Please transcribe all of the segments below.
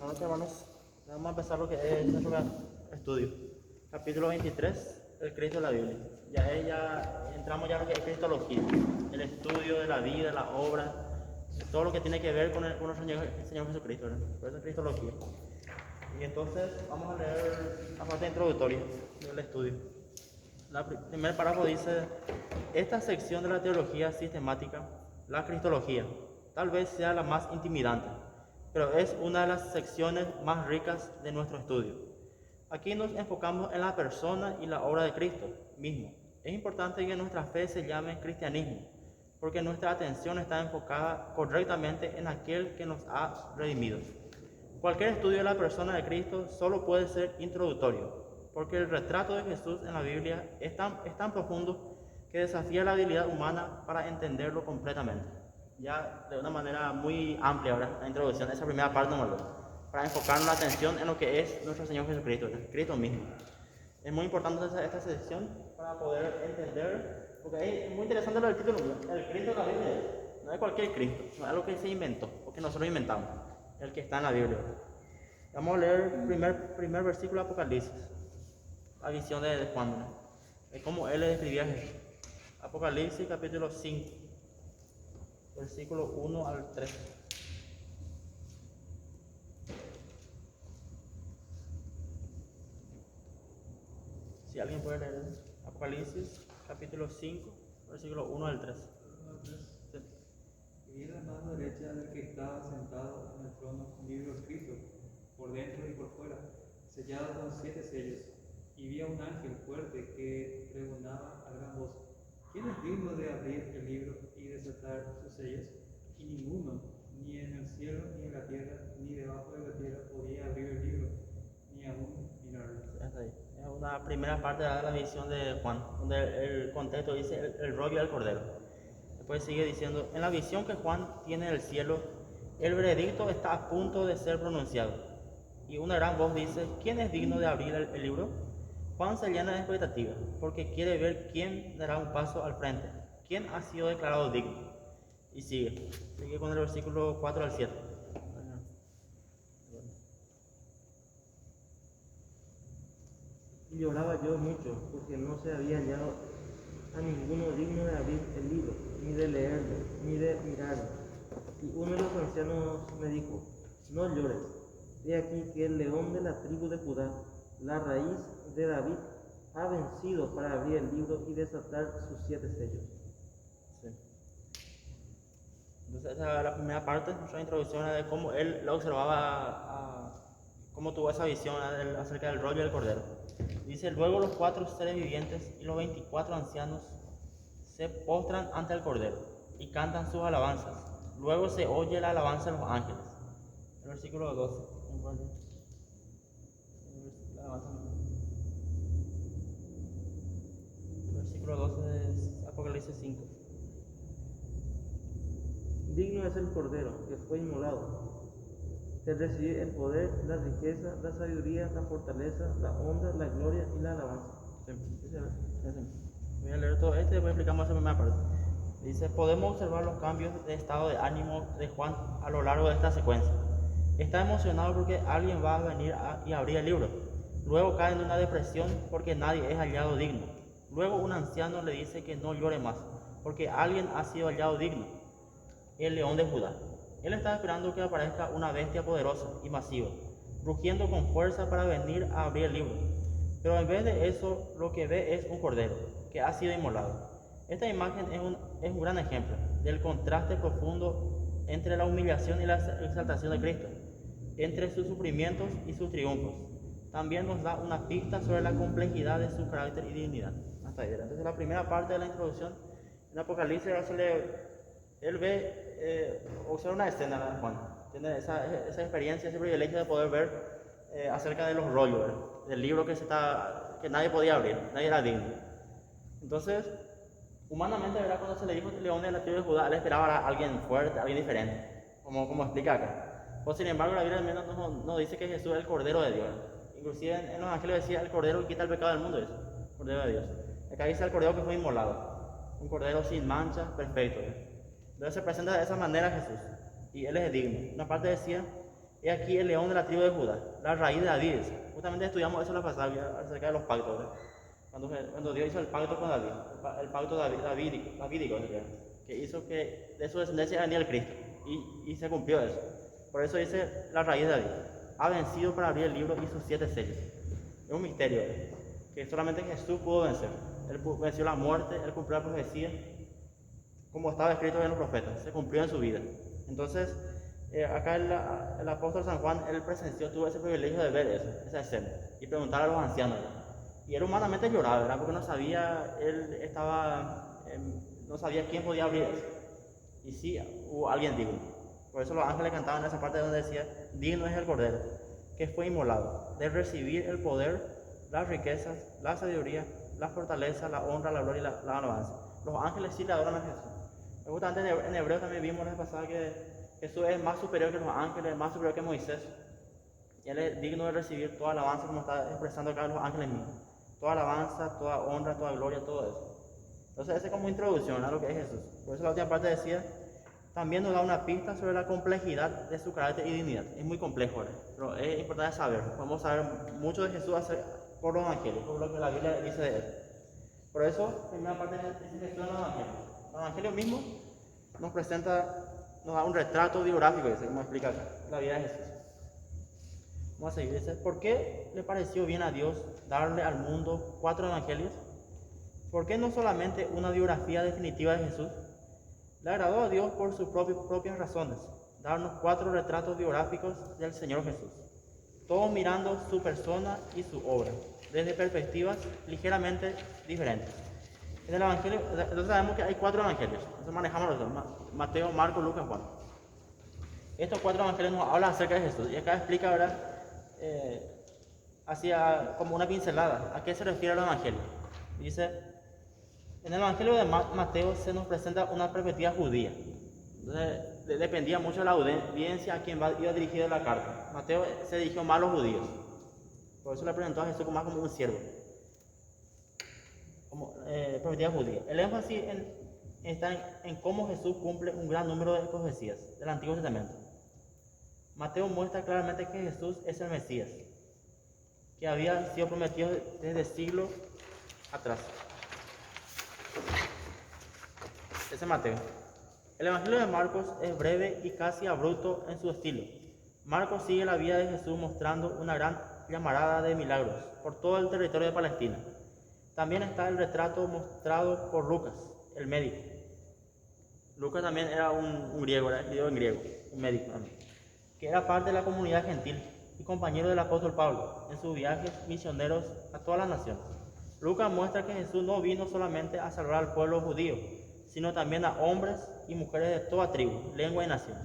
Buenas noches, hermanos. Vamos a empezar lo que es nuestro estudio. Capítulo 23, el Cristo de la Biblia. Ya entramos ya en lo que es cristología, el estudio de la vida, la obra, todo lo que tiene que ver con nuestro Señor Jesucristo, ¿verdad? Por eso es cristología. Y entonces vamos a leer la parte introductoria del estudio. El primer párrafo dice: esta sección de la teología sistemática, la cristología, tal vez sea la más intimidante, pero es una de las secciones más ricas de nuestro estudio. Aquí nos enfocamos en la persona y la obra de Cristo mismo. Es importante que nuestra fe se llame cristianismo, porque nuestra atención está enfocada correctamente en aquel que nos ha redimido. Cualquier estudio de la persona de Cristo solo puede ser introductorio, porque el retrato de Jesús en la Biblia es tan profundo que desafía la habilidad humana para entenderlo completamente. Ya de una manera muy amplia ahora la introducción, esa primera parte nomás, para enfocar la atención en lo que es nuestro Señor Jesucristo, Cristo mismo. Es muy importante esta sección para poder entender, porque es muy interesante el título, el Cristo de la Biblia. No es cualquier Cristo, no es algo que se inventó, o que nosotros inventamos, el que está en la Biblia. Vamos a leer el primer versículo de Apocalipsis, la visión de Juan, ¿no? Es como él le describía a Jesús. Apocalipsis capítulo 5, versículo 1 al 3. Si alguien puede leer Apocalipsis capítulo 5, versículo 1 al 3. Sí. Y vi en la mano derecha del que estaba sentado en el trono un libro escrito, por dentro y por fuera, sellado con 7 sellos. Y vi a un ángel fuerte que pregonaba a gran voz: ¿quién es digno de abrir el libro y desatar sus sellos? Y ninguno, ni en el cielo, ni en la tierra, ni debajo de la tierra, podía abrir el libro, ni aún mirarlo. Es una primera parte de la visión de Juan, donde el contexto dice el rollo del cordero. Después sigue diciendo: en la visión que Juan tiene del cielo, el veredicto está a punto de ser pronunciado. Y una gran voz dice: ¿quién es digno de abrir el libro? Juan se llena de expectativa, porque quiere ver quién dará un paso al frente, quién ha sido declarado digno. Y sigue con el versículo 4 al 7. Y lloraba yo mucho, porque no se había hallado a ninguno digno de abrir el libro, ni de leerlo, ni de mirarlo. Y uno de los ancianos me dijo: no llores, he aquí que el león de la tribu de Judá, la raíz de David, ha vencido para abrir el libro y desatar sus 7 sellos. Sí. Entonces esa es la primera parte, nuestra introducción de cómo él lo observaba, cómo tuvo esa visión acerca del rollo del cordero. Dice: luego los 4 seres vivientes y los 24 ancianos se postran ante el cordero y cantan sus alabanzas. Luego se oye la alabanza de los ángeles. El versículo 12. El versículo 12 es Apocalipsis 5. Digno es el cordero que fue inmolado de recibir el poder, la riqueza, la sabiduría, la fortaleza, la honra, la gloria y la alabanza. Voy a leer todo esto y después explicamos esa primera parte. Dice: podemos observar los cambios de estado de ánimo de Juan a lo largo de esta secuencia. Está emocionado porque alguien va a venir y abrir el libro. Luego cae en una depresión porque nadie es hallado digno. Luego un anciano le dice que no llore más, porque alguien ha sido hallado digno, el león de Judá. Él está esperando que aparezca una bestia poderosa y masiva, rugiendo con fuerza para venir a abrir el libro. Pero en vez de eso, lo que ve es un cordero que ha sido inmolado. Esta imagen es un gran ejemplo del contraste profundo entre la humillación y la exaltación de Cristo, entre sus sufrimientos y sus triunfos. También nos da una pista sobre la complejidad de su carácter y dignidad. Hasta ahí. Entonces, la primera parte de la introducción en Apocalipsis, él observa una escena de Juan. Tiene esa experiencia, ese privilegio de poder ver acerca de los rollos, del libro que nadie podía abrir, nadie era digno. Entonces, humanamente, ¿verdad? Cuando se le dijo el león de la tribu de Judá, él esperaba a alguien fuerte, alguien diferente, como explica acá. Pues, sin embargo, la Biblia al menos no dice que Jesús es el Cordero de Dios. Inclusive en los evangelios decía: el Cordero que quita el pecado del mundo es el Cordero de Dios. Acá dice el Cordero que fue inmolado, un Cordero sin mancha, perfecto. Entonces se presenta de esa manera Jesús, y Él es digno. Una parte decía: He aquí el león de la tribu de Judá, la raíz de David. Justamente estudiamos eso en la pasada, acerca de los pactos, ¿verdad? Cuando Dios hizo el pacto con David, el pacto davídico, que hizo que de su descendencia venía el Cristo, y se cumplió eso. Por eso dice la raíz de David. Ha vencido para abrir el libro y sus 7 sellos. Es un misterio, que solamente Jesús pudo vencer. Él venció la muerte, él cumplió la profecía, como estaba escrito en los profetas, se cumplió en su vida. Entonces, acá el apóstol San Juan, él tuvo ese privilegio de ver eso, esa escena, y preguntar a los ancianos. Y él humanamente lloraba, ¿verdad? Porque no sabía, no sabía quién podía abrir eso. Y sí, hubo alguien digno. Por eso los ángeles cantaban en esa parte donde decía, digno es el Cordero, que fue inmolado, de recibir el poder, las riquezas, la sabiduría, la fortaleza, la honra, la gloria y la alabanza. Los ángeles sí le adoran a Jesús. Justamente en Hebreos también vimos la vez pasada que Jesús es más superior que los ángeles, más superior que Moisés. Y él es digno de recibir toda alabanza, como está expresando acá los ángeles mismos. Toda alabanza, toda honra, toda gloria, todo eso. Entonces, esa es como introducción a lo que es Jesús. Por eso la última parte decía, también nos da una pista sobre la complejidad de su carácter y dignidad. Es muy complejo, ¿verdad? Pero es importante saber. Podemos saber mucho de Jesús por los evangelios, por lo que la Biblia dice de él. Por eso, primera parte dice Jesús en los evangelios. Los evangelios mismos nos da un retrato biográfico, dice, como explica acá, la vida de Jesús. Vamos a seguir. Dice, ¿por qué le pareció bien a Dios darle al mundo 4 evangelios? ¿Por qué no solamente una biografía definitiva de Jesús? Le agradó a Dios por sus propias razones, darnos 4 retratos biográficos del Señor Jesús, todos mirando su persona y su obra, desde perspectivas ligeramente diferentes. En el Evangelio, entonces sabemos que hay 4 evangelios, entonces manejamos los dos, Mateo, Marcos, Lucas, Juan. Estos 4 evangelios nos hablan acerca de Jesús, y acá explica ahora, hacia como una pincelada, a qué se refiere el Evangelio. Dice, en el Evangelio de Mateo se nos presenta una perspectiva judía. Entonces, dependía mucho de la audiencia a quien iba dirigida la carta. Mateo se dirigió más a los judíos. Por eso le presentó a Jesús más como un siervo. Como perspectiva judía. El énfasis está en cómo Jesús cumple un gran número de profecías del Antiguo Testamento. Mateo muestra claramente que Jesús es el Mesías, que había sido prometido desde siglos atrás. Ese es Mateo. El Evangelio de Marcos es breve y casi abrupto en su estilo. Marcos sigue la vida de Jesús mostrando una gran llamarada de milagros por todo el territorio de Palestina. También está el retrato mostrado por Lucas, el médico. Lucas también era un griego, era escrito en griego, un médico también, que era parte de la comunidad gentil y compañero del apóstol Pablo en sus viajes misioneros a todas las naciones. Lucas muestra que Jesús no vino solamente a salvar al pueblo judío, sino también a hombres y mujeres de toda tribu, lengua y nación.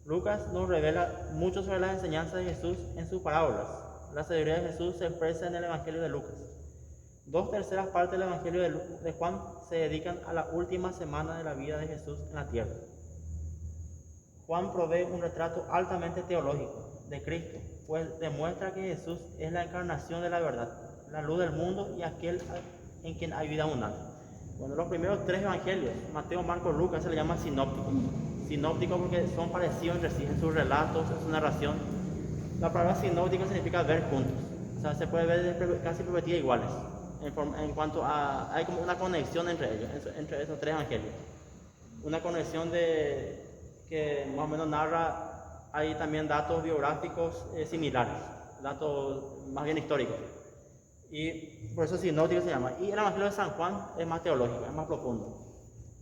Lucas nos revela mucho sobre las enseñanzas de Jesús en sus parábolas. La sabiduría de Jesús se expresa en el Evangelio de Lucas. 2/3 partes del Evangelio de Juan se dedican a la última semana de la vida de Jesús en la tierra. Juan provee un retrato altamente teológico de Cristo, pues demuestra que Jesús es la encarnación de la verdad, la luz del mundo y aquel en quien hay vida abundante. Bueno, los primeros 3 evangelios, Mateo, Marcos, Lucas, se le llama sinópticos. Sinópticos porque son parecidos entre sí en sus relatos, en su narración. La palabra sinóptico significa ver juntos. O sea, se puede ver de casi perspectivas iguales. En cuanto a, hay como una conexión entre ellos, entre esos 3 evangelios. Una conexión que más o menos narra, hay también datos biográficos similares, datos más bien históricos. Y por eso sinóptico se llama. Y el Evangelio de San Juan es más teológico, es más profundo.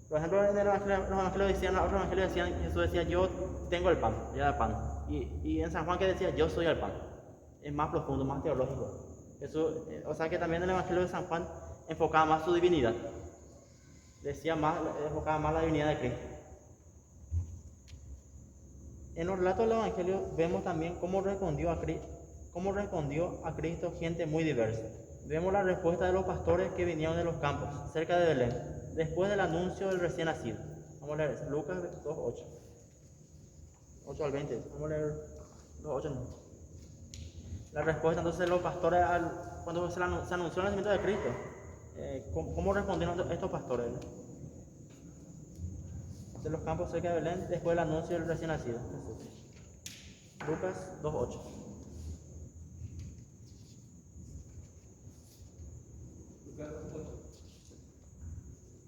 Por ejemplo, en los otros evangelios decían, Jesús decía, yo tengo el pan, yo da pan. Y en San Juan que decía, yo soy el pan. Es más profundo, más teológico. Jesús, o sea que también el Evangelio de San Juan enfocaba más su divinidad. Enfocaba más la divinidad de Cristo. En los relatos del Evangelio vemos también cómo respondió a Cristo gente muy diversa. Vemos la respuesta de los pastores que vinieron de los campos, cerca de Belén, después del anuncio del recién nacido. Vamos a leer eso, Lucas 2:8. 8 al 20. Vamos a leer los 8. No. La respuesta entonces de los pastores cuando se anunció el nacimiento de Cristo. ¿Cómo respondieron estos pastores? De los campos cerca de Belén, después del anuncio del recién nacido. Lucas 2:8. Lucas 8.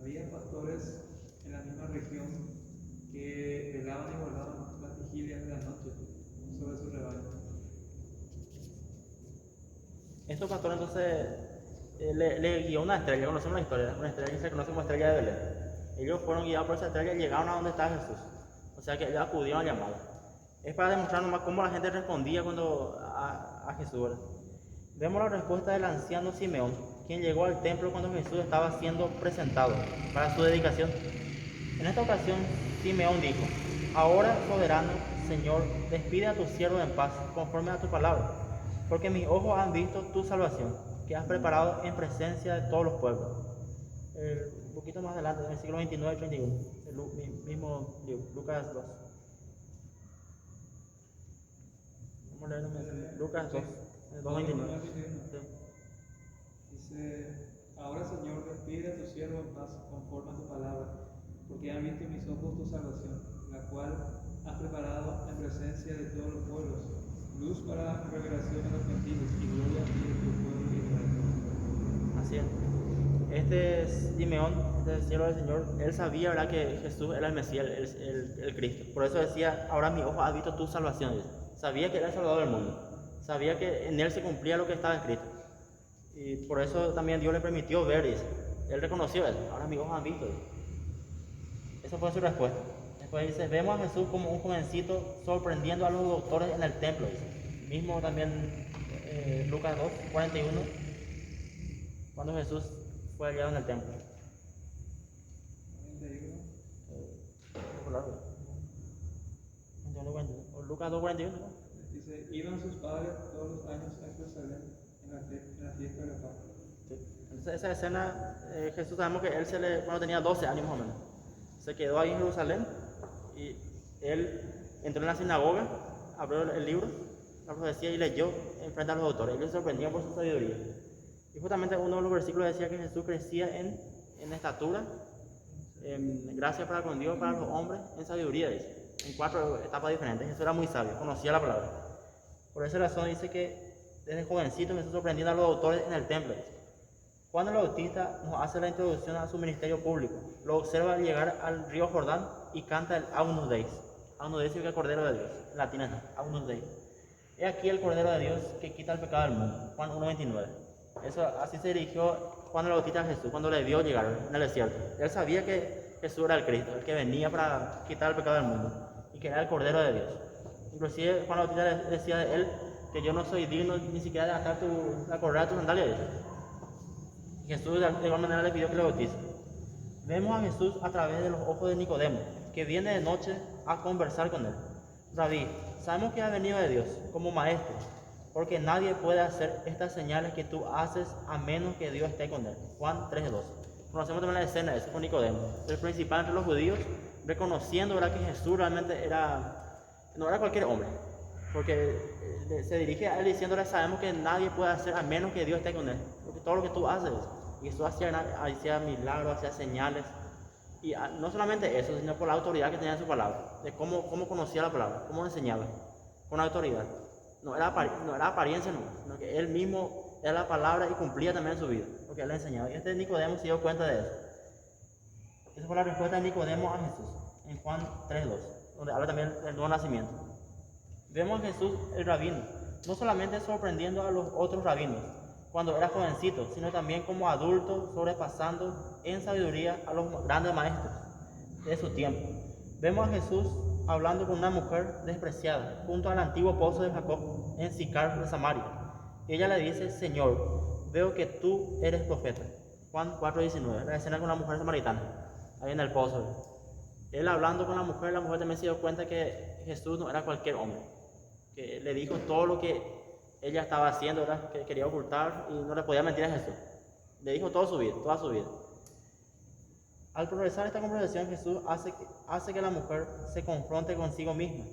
Había pastores en la misma región que velaban y guardaban las vigilias de la noche sobre su rebaño. Estos pastores entonces le guió una estrella, conocemos la historia, una estrella que se conoce como estrella de Belén. Ellos fueron guiados por esa estrella y llegaron a donde estaba Jesús. O sea que ellos acudieron al llamado. Es para demostrar nomás cómo la gente respondía cuando a Jesús, ¿verdad? Vemos la respuesta del anciano Simeón, quien llegó al templo cuando Jesús estaba siendo presentado para su dedicación. En esta ocasión, Simeón dijo: ahora, soberano Señor, despide a tu siervo en paz, conforme a tu palabra, porque mis ojos han visto tu salvación, que has preparado en presencia de todos los pueblos. Un poquito más adelante, en el siglo 29 y 31, el mismo libro, Lucas 2. Vamos a leer Lucas 2, 2:29. Dice: ahora, Señor, despide a tu siervo en paz, conforme a tu palabra, porque han visto mis ojos tu salvación, la cual has preparado en presencia de todos los pueblos, luz para revelación a los gentiles y gloria a ti de tu pueblo Israel. Así es. Este Simeón, este siervo del Señor, él sabía, ¿verdad?, que Jesús era el Mesías, el Cristo. Por eso decía: ahora mi ojo ha visto tu salvación. Sabía que era el Salvador del mundo. Sabía que en él se cumplía lo que estaba escrito. Y por eso también Dios le permitió ver, dice. Él reconoció eso. Ahora mis ojos han visto. Dice. Esa fue su respuesta. Después dice: vemos a Jesús como un jovencito sorprendiendo a los doctores en el templo. Dice. Mismo también Lucas 2, 41, cuando Jesús fue hallado en el templo. 41. Lucas 2, 41. Dice: iban sus padres todos los años a Jerusalén en la fiesta de la Pascua. Sí. Entonces esa escena, Jesús, sabemos que él cuando tenía 12 años más o menos, se quedó ahí en Jerusalén y él entró en la sinagoga, abrió el libro, la profecía, y leyó enfrente a los doctores. Ellos se sorprendían por su sabiduría. Y justamente uno de los versículos decía que Jesús crecía en estatura, en gracia para con Dios, para los hombres, en sabiduría, dice. En 4 etapas diferentes. Jesús era muy sabio, conocía la palabra. Por esa razón dice que desde jovencito Jesús sorprendiendo a los doctores en el templo. Dice. Juan el Bautista nos hace la introducción a su ministerio público. Lo observa al llegar al río Jordán y canta el Agnus Dei. Agnus Dei significa Cordero de Dios. En latín es Agnus Dei. He aquí el Cordero de Dios que quita el pecado del mundo. Juan 1:29. Así se dirigió Juan el Bautista a Jesús cuando le vio llegar en el desierto. Él sabía que Jesús era el Cristo, el que venía para quitar el pecado del mundo y que era el Cordero de Dios. Inclusive Juan el Bautista decía de él que yo no soy digno ni siquiera de atar la correa de tu sandalia. Y Jesús de igual manera le pidió que le bautice. Vemos a Jesús a través de los ojos de Nicodemo, que viene de noche a conversar con él. Rabí, sabemos que ha venido de Dios como maestro, porque nadie puede hacer estas señales que tú haces a menos que Dios esté con él. Juan 3:12. Conocemos también la escena de eso con Nicodemo, el principal entre los judíos, reconociendo, ¿verdad?, que Jesús realmente no era cualquier hombre, porque se dirige a él diciéndole: sabemos que nadie puede hacer a menos que Dios esté con él, porque todo lo que tú haces, y Jesús hacía milagros, hacía señales, y no solamente eso, sino por la autoridad que tenía en su palabra, de cómo conocía la palabra, cómo enseñaba, con autoridad. No era apariencia, sino que él mismo era la palabra y cumplía también en su vida, porque él le enseñaba. Y Nicodemo se dio cuenta de eso. Esa fue la respuesta de Nicodemo a Jesús, en Juan 3:2, donde habla también del nuevo nacimiento. Vemos a Jesús, el rabino, no solamente sorprendiendo a los otros rabinos cuando era jovencito, sino también como adulto, sobrepasando en sabiduría a los grandes maestros de su tiempo. Vemos a Jesús hablando con una mujer despreciada junto al antiguo pozo de Jacob en Sicar de Samaria. Ella le dice: Señor, veo que tú eres profeta. Juan 4:19, la escena con una mujer samaritana, ahí en el pozo. Él hablando con la mujer también se dio cuenta que Jesús no era cualquier hombre, que le dijo todo lo que ella estaba haciendo, ¿verdad?, que quería ocultar, y no le podía mentir a Jesús. Le dijo toda su vida. Al progresar esta conversación, Jesús hace que la mujer se confronte consigo misma,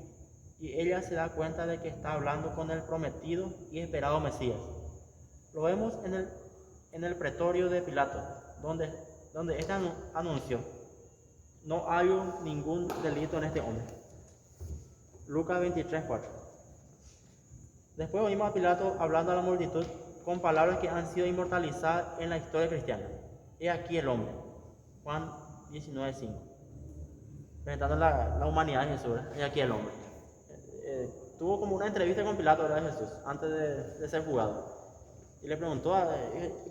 y ella se da cuenta de que está hablando con el prometido y esperado Mesías. Lo vemos en el pretorio de Pilato, donde éste anunció: no hay ningún delito en este hombre. Lucas 23:4. Después oímos a Pilato hablando a la multitud con palabras que han sido inmortalizadas en la historia cristiana. He aquí el hombre. Juan 19:5. Presentando la humanidad de Jesús. He aquí el hombre. Tuvo como una entrevista con Pilato, ¿verdad? Jesús, antes de ser juzgado. Y le preguntó,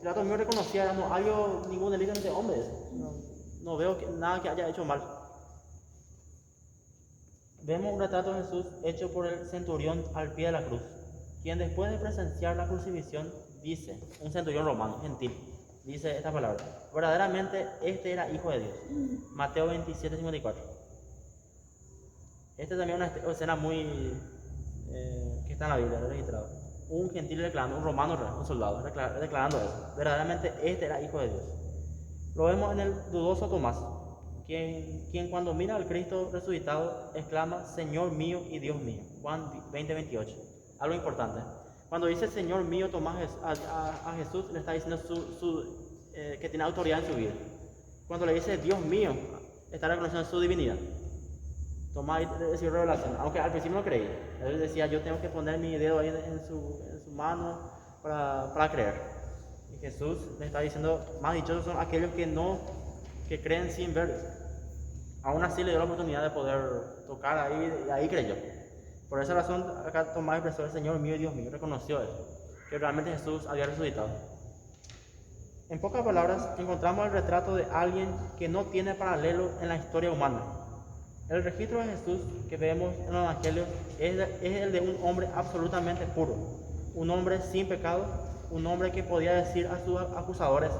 Pilato mismo reconocía, no hay ningún delito entre hombres. No veo nada que haya hecho mal. Vemos un retrato de Jesús hecho por el centurión al pie de la cruz, quien después de presenciar la crucifixión dice, un centurión romano, gentil, dice esta palabra: verdaderamente este era hijo de Dios. Mateo 27:54. Esta también es una escena muy que está en la Biblia, registrado. Un gentil declarando, un romano, un soldado, declarando eso. Verdaderamente este era hijo de Dios. Lo vemos en el dudoso Tomás, quien cuando mira al Cristo resucitado exclama: Señor mío y Dios mío. Juan 20:28. Algo importante. Cuando dice Señor mío, Tomás a Jesús le está diciendo que tiene autoridad en su vida. Cuando le dice Dios mío, está reconociendo su divinidad. Tomás recibió revelación, aunque al principio no creía. Él decía: yo tengo que poner mi dedo ahí en su mano para creer. Y Jesús le está diciendo: más dichosos son aquellos que creen sin ver. Aún así le dio la oportunidad de poder tocar ahí, y ahí creyó. Por esa razón acá Tomás expresó: el Señor mío y Dios mío. Reconoció eso, que realmente Jesús había resucitado. En pocas palabras, encontramos el retrato de alguien que no tiene paralelo en la historia humana. El registro de Jesús que vemos en los evangelios es el de un hombre absolutamente puro, un hombre sin pecado, un hombre que podía decir a sus acusadores: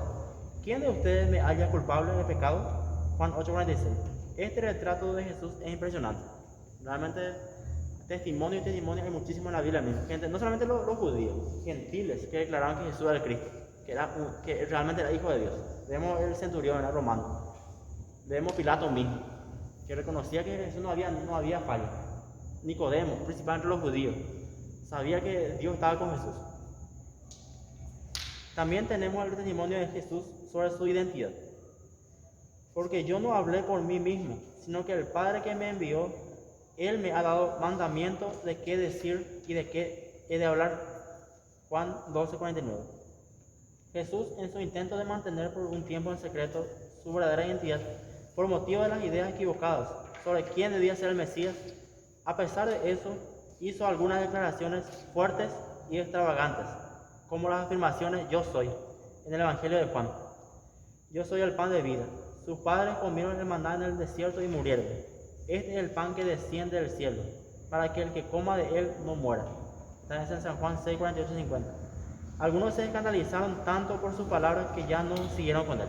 ¿quién de ustedes me halla culpable de pecado? Juan 8:46. Este retrato de Jesús es impresionante. Realmente testimonio hay muchísimo en la Biblia misma. Gente, no solamente los judíos, gentiles que declaraban que Jesús era el Cristo, que realmente era hijo de Dios. Vemos el centurión, era romano. Vemos Pilato mismo, que reconocía que Jesús no había falla. Nicodemo, principalmente los judíos, sabía que Dios estaba con Jesús. También tenemos el testimonio de Jesús sobre su identidad. Porque yo no hablé por mí mismo, sino que el Padre que me envió, Él me ha dado mandamiento de qué decir y de qué he de hablar. Juan 12:49. Jesús, en su intento de mantener por un tiempo en secreto su verdadera identidad, por motivo de las ideas equivocadas sobre quién debía ser el Mesías, a pesar de eso, hizo algunas declaraciones fuertes y extravagantes, como las afirmaciones: yo soy, en el Evangelio de Juan. Yo soy el pan de vida. Sus padres comieron el maná en el desierto y murieron. Este es el pan que desciende del cielo, para que el que coma de él no muera. Está en San Juan 6:48-50. Algunos se escandalizaron tanto por sus palabras que ya no siguieron con él.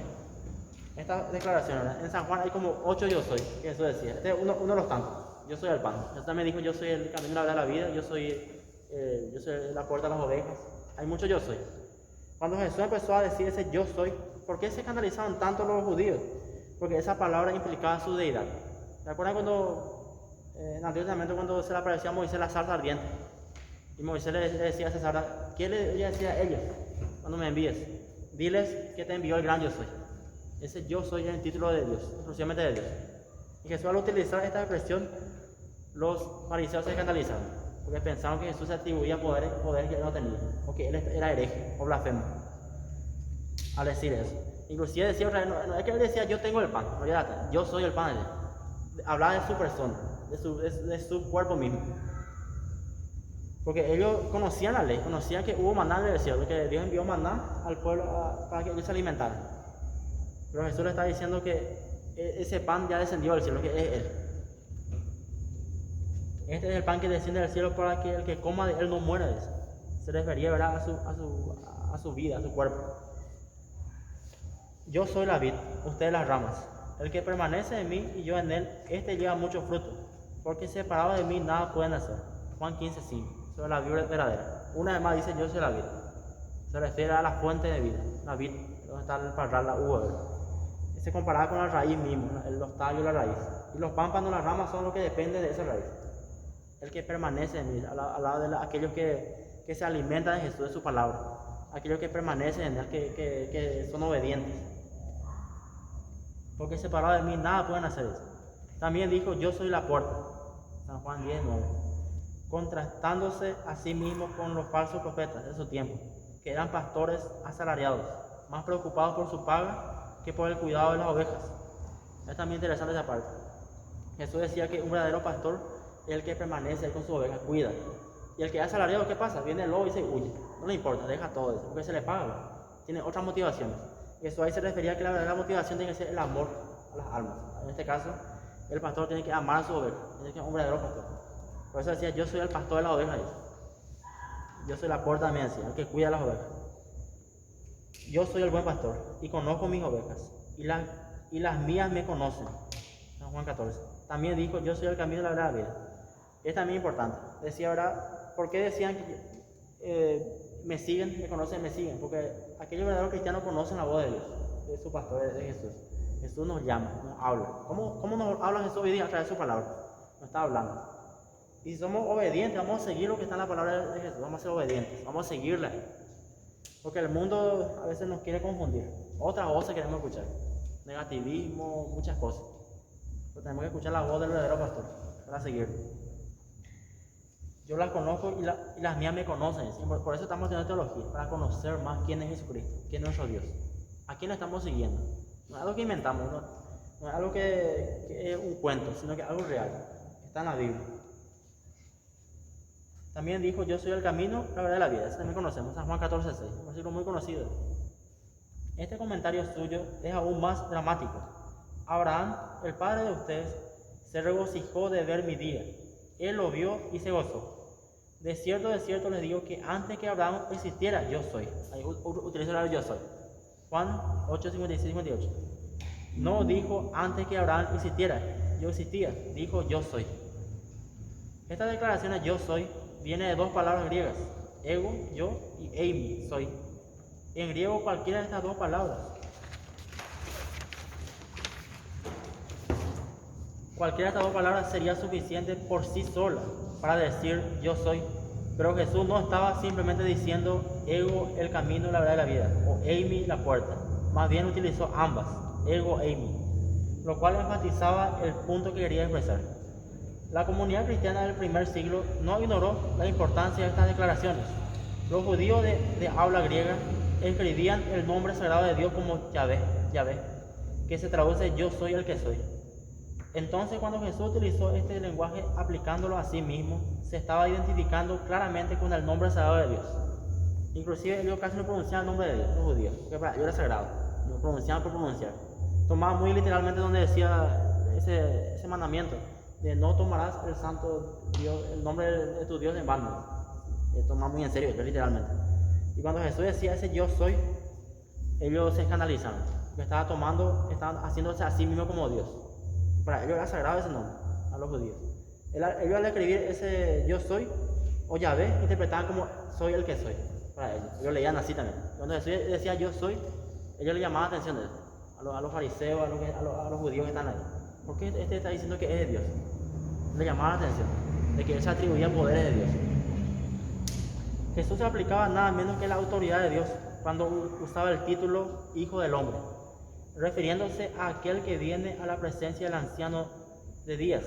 Esta declaración, ¿verdad? En San Juan hay como 8 yo soy, que eso decía. Este es uno de los tantos. Yo soy el pan. Jesús también dijo: yo soy el camino, la verdad, la vida. Yo soy la puerta de las ovejas. Hay mucho yo soy. Cuando Jesús empezó a decir ese yo soy, ¿por qué se escandalizaron tanto los judíos? Porque esa palabra implicaba su deidad. ¿Se acuerdan cuando en el Antiguo Testamento, cuando se le aparecía a Moisés la zarza ardiente? Y Moisés le decía a esa zarza: ¿qué le decía a ellos cuando me envíes? Diles que te envió el gran yo soy. Ese yo soy es el título de Dios, exclusivamente de Dios. Y Jesús, al utilizar esta expresión, los fariseos se escandalizaron, porque pensaron que Jesús se atribuía poderes que él no tenía, o que él era hereje o blasfemo al decir eso. Inclusive decía otra vez, no es que él decía: yo tengo el pan, no, yo soy el pan de Dios. Hablaba de su persona, de su cuerpo mismo. Porque ellos conocían la ley, conocían que hubo maná en el cielo, que Dios envió maná al pueblo para que ellos se alimentaran. Pero Jesús le está diciendo que ese pan ya descendió del cielo, que es Él. Este es el pan que desciende del cielo para que el que coma de Él no muera de eso. Se refería, ¿verdad?, a su vida, a su cuerpo. Yo soy la vid, ustedes las ramas. El que permanece en mí y yo en él, este lleva mucho fruto, porque separado de mí nada pueden hacer. Juan 15:5, sobre la vid verdadera. Una vez más dice: yo soy la vid. Se refiere a la fuente de vida, la vid, donde está el parral, la uva, ¿verdad? Se comparaba con la raíz misma, los tallos y la raíz. Y los pámpanos, las ramas, son los que dependen de esa raíz. El que permanece en mí, al lado de aquellos que se alimentan de Jesús, de su palabra. Aquellos que permanecen en él, que son obedientes. Porque separado de mí nada pueden hacer eso. También dijo: yo soy la puerta. San Juan 10:9. contrastándose a sí mismo con los falsos profetas de su tiempo, que eran pastores asalariados, más preocupados por su paga que por el cuidado de las ovejas. Es también interesante esa parte. Jesús decía que un verdadero pastor es el que permanece ahí con su oveja, cuida. Y el que es asalariado, ¿qué pasa? Viene el lobo y se huye. No le importa, deja todo eso, porque se le paga. Tiene otras motivaciones. Y eso ahí se refería a que la verdadera motivación tiene que ser el amor a las almas. En este caso, el pastor tiene que amar a su oveja, tiene que ser un verdadero pastor. Por eso decía, yo soy el pastor de las ovejas. Yo soy la puerta, también decía, el que cuida las ovejas. Yo soy el buen pastor y conozco mis ovejas, y las mías me conocen. San Juan 14. También dijo, yo soy el camino, la verdad, la vida. Es también importante. Decía, ¿verdad? ¿Por qué decían que me siguen, me conocen, me siguen? Porque aquellos verdaderos cristianos conocen la voz de Dios, de su pastor, de Jesús. Jesús nos llama, nos habla. ¿Cómo nos habla Jesús hoy día? A través de su palabra. Nos está hablando. Y si somos obedientes, vamos a seguir lo que está en la palabra de Jesús. Vamos a ser obedientes, vamos a seguirla. Porque el mundo a veces nos quiere confundir. Otras voces queremos escuchar. Negativismo, muchas cosas. Pero tenemos que escuchar la voz del verdadero pastor para seguirlo. Yo las conozco y las mías me conocen. Por eso estamos haciendo teología, para conocer más quién es Jesucristo, quién es nuestro Dios. ¿A quién le estamos siguiendo? No es algo que inventamos, no es algo que es un cuento, sino que es algo real. Está en la Biblia. También dijo, yo soy el camino, la verdad y la vida. Ese también conocemos, San Juan 14:6, un versículo muy conocido. Este comentario suyo es aún más dramático. Abraham, el padre de ustedes, se regocijó de ver mi día. Él lo vio y se gozó. De cierto les digo que antes que Abraham existiera, yo soy. Ahí utilizo el yo soy. Juan 8:56-58. No dijo antes que Abraham existiera, yo existía. Dijo yo soy. Esta declaración de yo soy viene de dos palabras griegas, ego, yo, y eimi, soy. En griego cualquiera de estas dos palabras. Cualquiera de estas dos palabras sería suficiente por sí sola para decir yo soy. Pero Jesús no estaba simplemente diciendo ego, el camino, la verdad y la vida, o eimi, la puerta. Más bien utilizó ambas, ego, eimi, lo cual enfatizaba el punto que quería expresar. La comunidad cristiana del primer siglo no ignoró la importancia de estas declaraciones. Los judíos de habla griega escribían el nombre sagrado de Dios como Yahvé, que se traduce yo soy el que soy. Entonces, cuando Jesús utilizó este lenguaje aplicándolo a sí mismo, se estaba identificando claramente con el nombre sagrado de Dios. Inclusive ellos casi no pronunciaban el nombre de Dios, los judíos, porque para ellos era sagrado, no pronunciaban por pronunciar. Tomaban muy literalmente donde decía ese mandamiento de no tomarás el santo Dios, el nombre de tu Dios en vano. Tomaban muy en serio, literalmente. Y cuando Jesús decía ese yo soy, ellos se escandalizaron, porque estaban haciéndose a sí mismo como Dios. Para ellos era sagrado ese nombre, a los judíos. Ellos al escribir ese yo soy, o Yahvé, interpretaban como soy el que soy, para ellos. Ellos leían así también. Cuando Jesús decía yo soy, ellos le llamaban atención de eso, a los fariseos, a los judíos que están ahí. ¿Por qué este está diciendo que es de Dios? Le llamaba la atención, de que él se atribuía poderes de Dios. Jesús se aplicaba nada menos que la autoridad de Dios cuando usaba el título Hijo del Hombre, refiriéndose a aquel que viene a la presencia del anciano de días,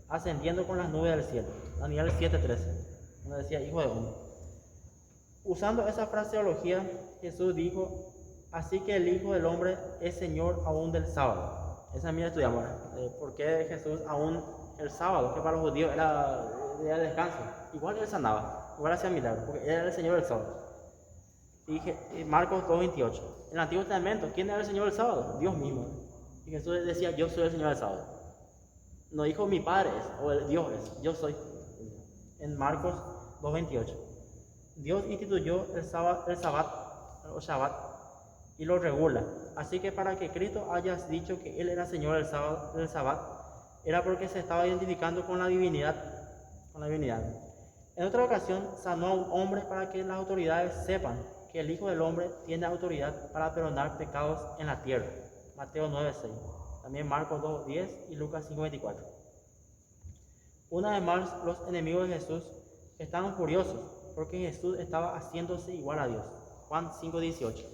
ascendiendo con las nubes del cielo. Daniel 7:13, donde decía Hijo del Hombre. Usando esa fraseología, Jesús dijo, así que el Hijo del Hombre es Señor aún del sábado. Esa es mi estudiamos. ¿Por qué Jesús aún el sábado, que para los judíos era día de descanso? Igual él sanaba, igual hacía milagros, porque él era el Señor del sábado. Y Marcos 2:28. En el Antiguo Testamento, ¿quién era el Señor del sábado? Dios mismo. Y Jesús decía, yo soy el Señor del sábado. No dijo mi Padre es, o el Dios es, yo soy. En Marcos 2:28. Dios instituyó el Sabbat, o Shabbat, y lo regula. Así que para que Cristo haya dicho que Él era Señor del Sabbat, era porque se estaba identificando con la divinidad. En otra ocasión, sanó a un hombre para que las autoridades sepan que el Hijo del Hombre tiene autoridad para perdonar pecados en la tierra. Mateo 9:6. También Marcos 2:10 y Lucas 5:24. Una vez más, los enemigos de Jesús estaban furiosos porque Jesús estaba haciéndose igual a Dios. Juan 5:18.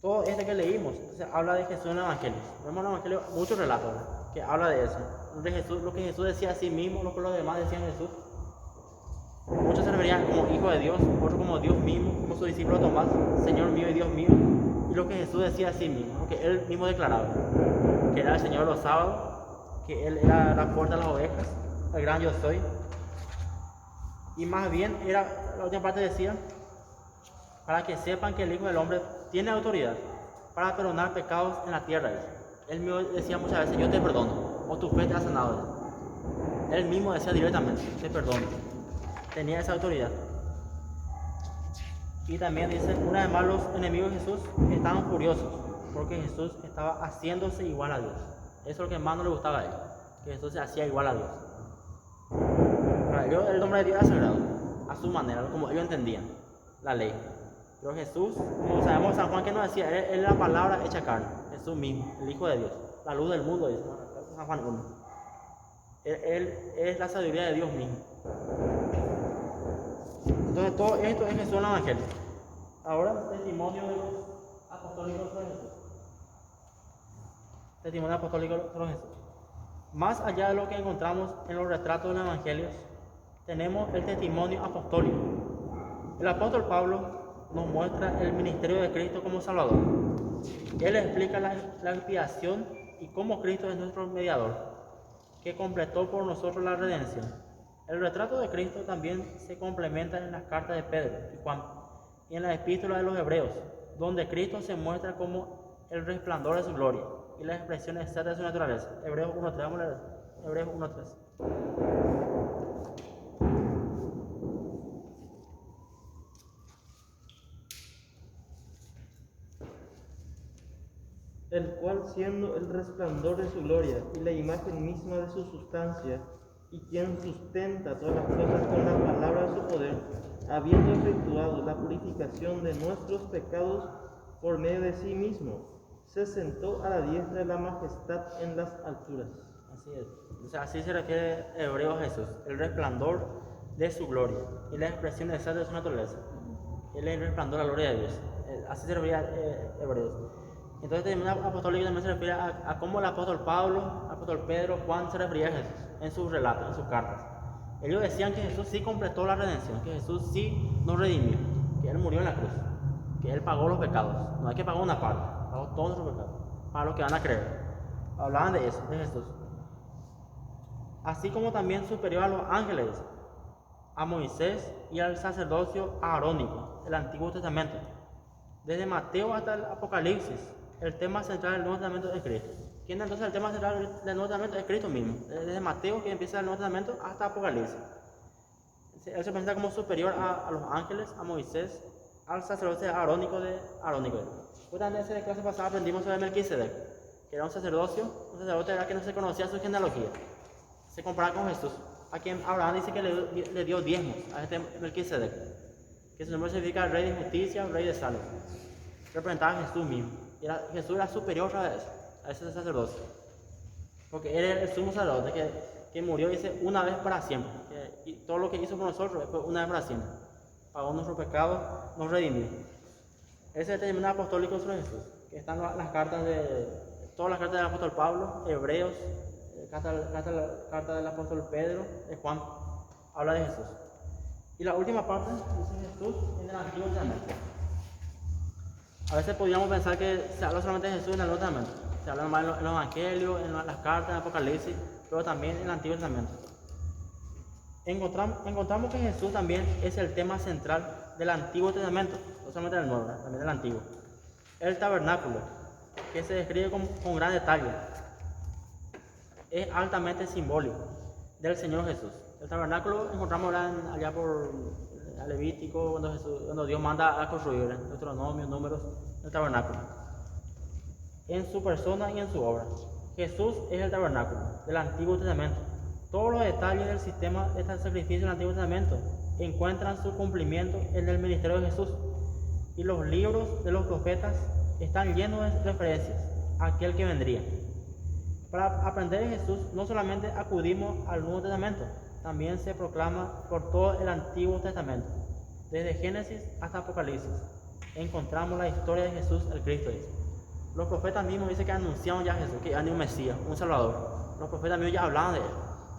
Todo este que leímos, entonces, habla de Jesús en el Evangelio. Vemos en el Evangelio muchos relatos que habla de eso. De Jesús, lo que Jesús decía a sí mismo, lo que los demás decían de Jesús. se refería como hijo de Dios, otro como Dios mismo, como su discípulo Tomás, Señor mío y Dios mío. Y lo que Jesús decía a sí mismo, lo que él mismo declaraba, que era el Señor de los sábados, que él era la puerta de las ovejas, el gran yo soy. Y más bien, la última parte decía, para que sepan que el Hijo del Hombre tiene autoridad para perdonar pecados en la tierra. Él mismo decía muchas veces, yo te perdono, o tu fe te ha sanado. Él mismo decía directamente, te perdono. Tenía esa autoridad. Y también dice, una vez más los enemigos de Jesús estaban furiosos, porque Jesús estaba haciéndose igual a Dios. Eso es lo que más no le gustaba a él, que Jesús se hacía igual a Dios. Para ellos el nombre de Dios era sagrado, a su manera, como ellos entendían la ley. Pero Jesús, como sabemos San Juan que nos decía, él es la palabra hecha carne, Jesús mismo, el Hijo de Dios, la luz del mundo, dice San Juan 1. Él es la sabiduría de Dios mismo. Entonces todo esto es Jesús en el Evangelio. Ahora, testimonio de los apostólicos sobre Jesús. Testimonio apostólico sobre Jesús. Más allá de lo que encontramos en los retratos de los Evangelios, tenemos el testimonio apostólico. El apóstol Pablo nos muestra el ministerio de Cristo como Salvador. Él explica la expiación y cómo Cristo es nuestro mediador, que completó por nosotros la redención. El retrato de Cristo también se complementa en las cartas de Pedro y Juan y en la epístola de los Hebreos, donde Cristo se muestra como el resplandor de su gloria y la expresión exacta de su naturaleza. Hebreos 1.3, vamos a leer. Hebreos 1.3. El cual, siendo el resplandor de su gloria y la imagen misma de su sustancia, y quien sustenta todas las cosas con la palabra de su poder, habiendo efectuado la purificación de nuestros pecados por medio de sí mismo, se sentó a la diestra de la majestad en las alturas. Así es. O sea, así se refiere Hebreo a Jesús, el resplandor de su gloria y la expresión exacta de su naturaleza. Él es el resplandor de la gloria de Dios. Así se refiere a Hebreos. Entonces, el testimonio apostólico también se refiere a cómo el apóstol Pablo, el apóstol Pedro, Juan se refería a Jesús en sus relatos, en sus cartas. Ellos decían que Jesús sí completó la redención, que Jesús sí nos redimió, que Él murió en la cruz, que Él pagó los pecados. No hay que pagar una parte, pagó todos nuestros pecados, para los que van a creer. Hablaban de eso, de Jesús. Así como también superior a los ángeles, a Moisés y al sacerdocio arónico, el Antiguo Testamento. Desde Mateo hasta el Apocalipsis, el tema central del Nuevo Testamento es Cristo. ¿Quién es entonces el tema central del Nuevo Testamento? Es Cristo mismo. Desde Mateo, que empieza el Nuevo Testamento, hasta Apocalipsis. Él se presenta como superior a los ángeles, a Moisés, al sacerdocio arónico de Arónico. Justamente en la clase pasada aprendimos sobre Melquisedec, que era un sacerdote era que no se conocía su genealogía. Se compara con Jesús, a quien Abraham dice que le dio diezmos a este Melquisedec, que su nombre significa rey de justicia, rey de salud. Representaba a Jesús mismo. Jesús era superior a ese sacerdocio, porque él era el sumo sacerdote que murió, dice, una vez para siempre, y todo lo que hizo por nosotros fue una vez para siempre. Pagó nuestros pecados, nos redimió. Ese es el testimonio apostólico sobre Jesús, que están las cartas todas las cartas del apóstol Pablo, Hebreos, carta del apóstol Pedro, de Juan, habla de Jesús. Y la última parte dice Jesús en el Antiguo Testamento. A veces podríamos pensar que se habla solamente de Jesús en el Nuevo Testamento. Se habla más en los Evangelios, en las cartas, en el Apocalipsis, pero también en el Antiguo Testamento. Encontramos que Jesús también es el tema central del Antiguo Testamento, no solamente del Nuevo, también del Antiguo. El tabernáculo, que se describe con gran detalle, es altamente simbólico del Señor Jesús. El tabernáculo encontramos allá por Levítico, cuando Dios manda a construir, en Deuteronomio, Números, el tabernáculo. En su persona y en su obra. Jesús es el tabernáculo del Antiguo Testamento. Todos los detalles del sistema de este sacrificio del Antiguo Testamento encuentran su cumplimiento en el ministerio de Jesús. Y los libros de los profetas están llenos de referencias a aquel que vendría. Para aprender de Jesús, no solamente acudimos al Nuevo Testamento, también se proclama por todo el Antiguo Testamento. Desde Génesis hasta Apocalipsis, encontramos la historia de Jesús, el Cristo. Los profetas mismos dicen que anunciaban ya a Jesús, que era un Mesías, un Salvador. Los profetas mismos ya hablaban de él,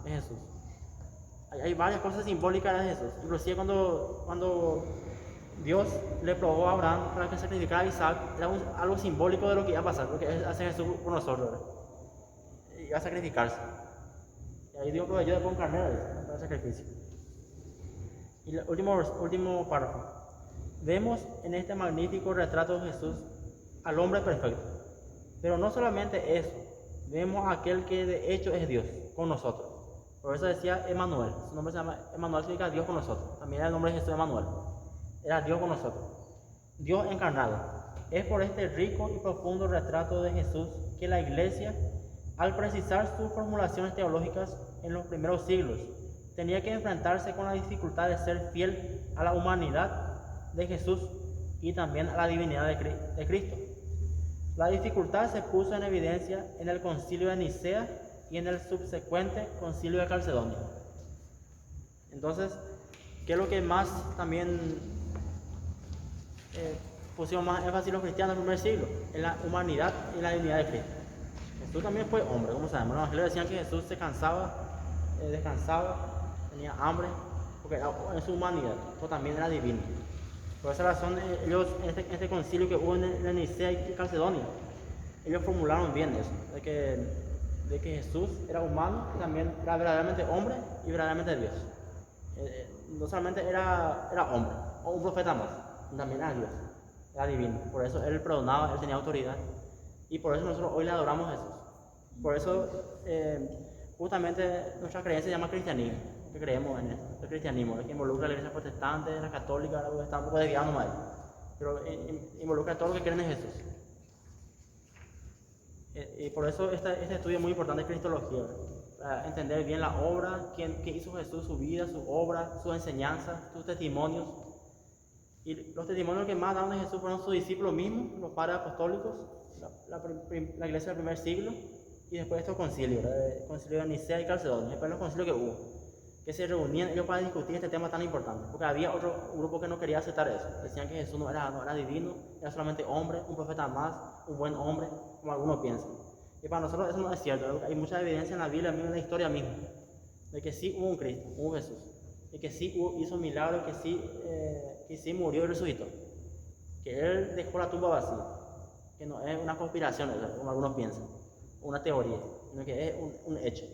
de Jesús. Hay varias cosas simbólicas de Jesús. Inclusive cuando Dios le probó a Abraham para que sacrificara a Isaac, era algo simbólico de lo que iba a pasar, lo que hace Jesús por nosotros, ¿verdad? Iba a sacrificarse. Y ahí Dios proveyó de un carnero para el sacrificio. Y el último párrafo. Vemos en este magnífico retrato de Jesús al hombre perfecto. Pero no solamente eso, vemos a aquel que de hecho es Dios con nosotros. Por eso decía Emmanuel, su nombre se llama Emmanuel, significa Dios con nosotros. También era el nombre de Jesús Emmanuel. Era Dios con nosotros. Dios encarnado. Es por este rico y profundo retrato de Jesús que la Iglesia, al precisar sus formulaciones teológicas en los primeros siglos, tenía que enfrentarse con la dificultad de ser fiel a la humanidad de Jesús y también a la divinidad de Cristo. La dificultad se puso en evidencia en el Concilio de Nicea y en el subsecuente Concilio de Calcedonia. Entonces, ¿qué es lo que más también pusimos más énfasis los cristianos en el primer siglo? En la humanidad y la divinidad de Cristo. Jesús también fue hombre, como sabemos. Los evangelios decían que Jesús se cansaba, descansaba, tenía hambre, porque era en su humanidad, pero también era divino. Por esa razón, ellos, en este concilio que hubo en Nicea y Calcedonia, ellos formularon bien eso, de que Jesús era humano y también era verdaderamente hombre y verdaderamente Dios. No solamente era hombre, o un profeta más, también era Dios, era divino. Por eso Él perdonaba, Él tenía autoridad, y por eso nosotros hoy le adoramos a Jesús. Por eso, justamente, nuestra creencia se llama cristianismo, que creemos en esto, el cristianismo, que involucra a la iglesia protestante, la católica, la que está un poco desviado nomás, pero involucra a todos los que creen en Jesús. Y por eso este estudio es muy importante de Cristología, para entender bien la obra, qué hizo Jesús, su vida, su obra, su enseñanza, sus testimonios. Y los testimonios que más daban de Jesús fueron sus discípulos mismos, los padres apostólicos, la iglesia del primer siglo, y después estos concilios, el concilio de Nicea y Calcedonia, después los concilios que hubo, que se reunían ellos para discutir este tema tan importante, porque había otro grupo que no quería aceptar eso. Decían que Jesús no era divino, era solamente hombre, un profeta más, un buen hombre, como algunos piensan. Y para nosotros eso no es cierto. Hay mucha evidencia en la Biblia, en la historia misma, de que sí hubo un Cristo, hubo Jesús, y que sí hizo milagros, que sí murió y resucitó, que Él dejó la tumba vacía, que no es una conspiración, como algunos piensan, una teoría, sino que es un hecho.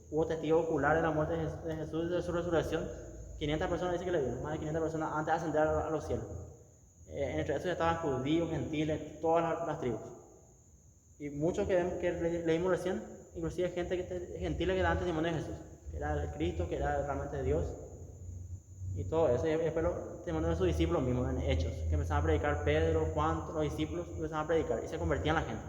Hubo testigos oculares de la muerte de Jesús y de su resurrección. 500 personas dicen que le vieron, más de 500 personas antes de ascender a los cielos. Entre esos estaban judíos, gentiles, todas las tribus. Y muchos que leímos recién, inclusive gentiles que daban testimonio de Jesús, que era el Cristo, que era realmente Dios. Y todo eso, y después los testimonios de sus discípulos mismos, en Hechos, que empezaban a predicar Pedro, Juan, los discípulos empezaban a predicar y se convertían la gente.